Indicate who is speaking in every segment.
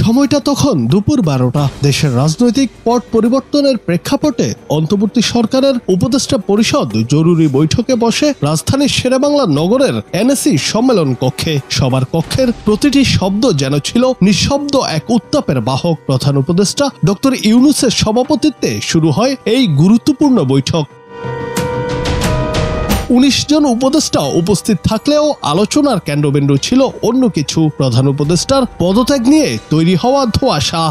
Speaker 1: সময়টা তখন দুপুর 12টা। দেশের রাজনৈতিক পট পরিবর্তনের প্রেক্ষাপটে অন্তর্বর্তী সরকারের উপদেষ্টা পরিষদ জরুরি বৈঠকে বসে রাজধানীর শেরেবাংলা নগরের এনএসি সম্মেলন কক্ষে। সবার কক্ষের প্রতিটি শব্দ যেন ছিল নিঃশব্দ এক উত্তাপের বাহক। প্রধান উপদেষ্টা ডক্টর ইউনূসের সভাপতিত্বে শুরু হয় এই গুরুত্বপূর্ণ বৈঠক। 19 জন উপদেষ্টা উপস্থিত থাকলেও আলোচনার কেন্দ্রবিন্দু ছিল অন্য কিছু। প্রধান উপদেষ্টার পদত্যাগ নিয়ে তৈরি হওয়া ধোঁয়াশা।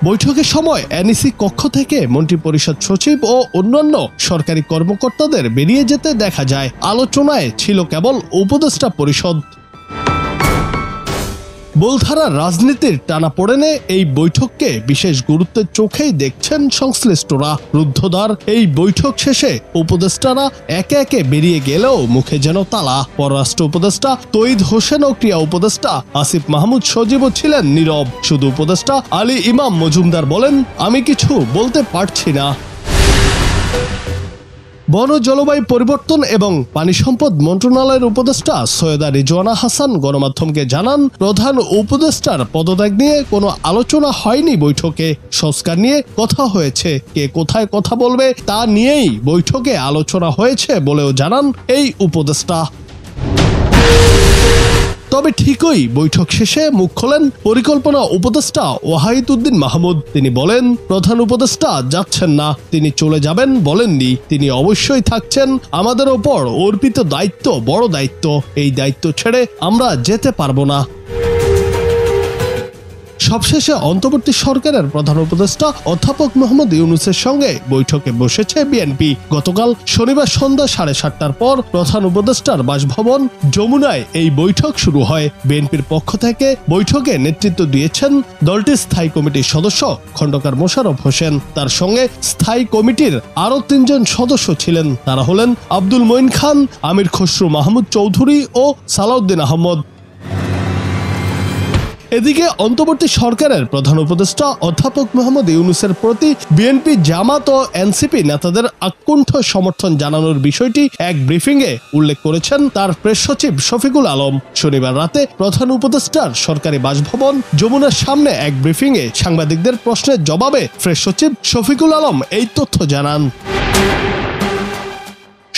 Speaker 1: বৈঠকের সময় এনইসি কক্ষ থেকে মন্ত্রিপরিষদ সচিব ও অন্যান্য সরকারি কর্মকর্তাদের বেরিয়ে যেতে দেখা যায়। আলোচনায় ছিল কেবল উপদেষ্টা পরিষদ। মূলধারার রাজনীতির টানাপোড়েনে এই বৈঠককে বিশেষ গুরুত্বের চোখেই দেখছেন সংশ্লিষ্টরা। রুদ্ধদ্বার এই বৈঠক শেষে উপদেষ্টারা একে একে বেরিয়ে গেলেও মুখে যেন তালা। পররাষ্ট্র উপদেষ্টা তৌহিদ হোসেন ও ক্রীড়া উপদেষ্টা আসিফ মাহমুদ সজীবও ছিলেন নীরব। শুধু উপদেষ্টা আলী ইমাম মজুমদার বলেন, আমি কিছু বলতে পারছি না। বন জলবায়ু পরিবর্তন এবং পানি সম্পদ মন্ত্রণালয়ের উপদেষ্টা সৈয়দা রিজওয়ানা হাসান গণমাধ্যমকে জানান, প্রধান উপদেষ্টার পদত্যাগ নিয়ে কোনো আলোচনা হয়নি বৈঠকে। সংস্কার নিয়ে কথা হয়েছে, কে কোথায় কথা বলবে তা নিয়েই বৈঠকে আলোচনা হয়েছে বলেও জানান এই উপদেষ্টা। তবে ঠিকই বৈঠক শেষে মুখ খোলেন পরিকল্পনা উপদেষ্টা ওয়াহিদ উদ্দিন মাহমুদ। তিনি বলেন, প্রধান উপদেষ্টা যাচ্ছেন না, তিনি চলে যাবেন বলেননি, তিনি অবশ্যই থাকছেন। আমাদের ওপর অর্পিত দায়িত্ব বড় দায়িত্ব, এই দায়িত্ব ছেড়ে আমরা যেতে পারবো না। সবশেষে অন্তর্বর্তী সরকারের প্রধান উপদেষ্টা অধ্যাপক মোহাম্মদ ইউনূসের সঙ্গে বৈঠকে বসেছে বিএনপি। গতকাল শনিবার সন্ধ্যা 7:30টার পর প্রধান উপদেষ্টার বাসভবন যমুনায় এই বৈঠক শুরু হয়। বিএনপির পক্ষ থেকে বৈঠকে নেতৃত্ব দিয়েছেন দলটির স্থায়ী কমিটির সদস্য খন্দকার মোশাররফ হোসেন। তার সঙ্গে স্থায়ী কমিটির আরও 3 জন সদস্য ছিলেন। তারা হলেন আব্দুল মঈন খান, আমির খসরু মাহমুদ চৌধুরী ও সালাউদ্দিন আহমদ। এদিকে অন্তর্বর্তী সরকারের প্রধান উপদেষ্টা অধ্যাপক মোহাম্মদ ইউনূসের প্রতি বিএনপি, জামাত ও এনসিপি নেতাদের আকুণ্ঠ সমর্থন জানানোর বিষয়টি এক ব্রিফিংয়ে উল্লেখ করেছেন তার প্রেস সচিব শফিকুল আলম। শনিবার রাতে প্রধান উপদেষ্টার সরকারি বাসভবন যমুনার সামনে এক ব্রিফিংয়ে সাংবাদিকদের প্রশ্নের জবাবে প্রেস সচিব শফিকুল আলম এই তথ্য জানান।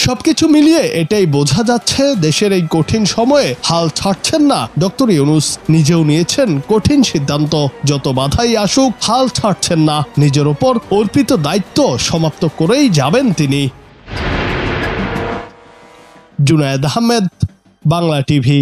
Speaker 1: সবকিছু মিলিয়ে এটাই বোঝা যাচ্ছে, দেশের এই কঠিন সময়ে হাল ছাড়ছেন না ডক্টর ইউনূস। নিজেও নিয়েছেন কঠিন সিদ্ধান্ত, যত বাধাই আসুক হাল ছাড়ছেন না। নিজের ওপর অর্পিত দায়িত্ব সমাপ্ত করেই যাবেন তিনি। জুনায়েদ আহমেদ, বাংলা টিভি।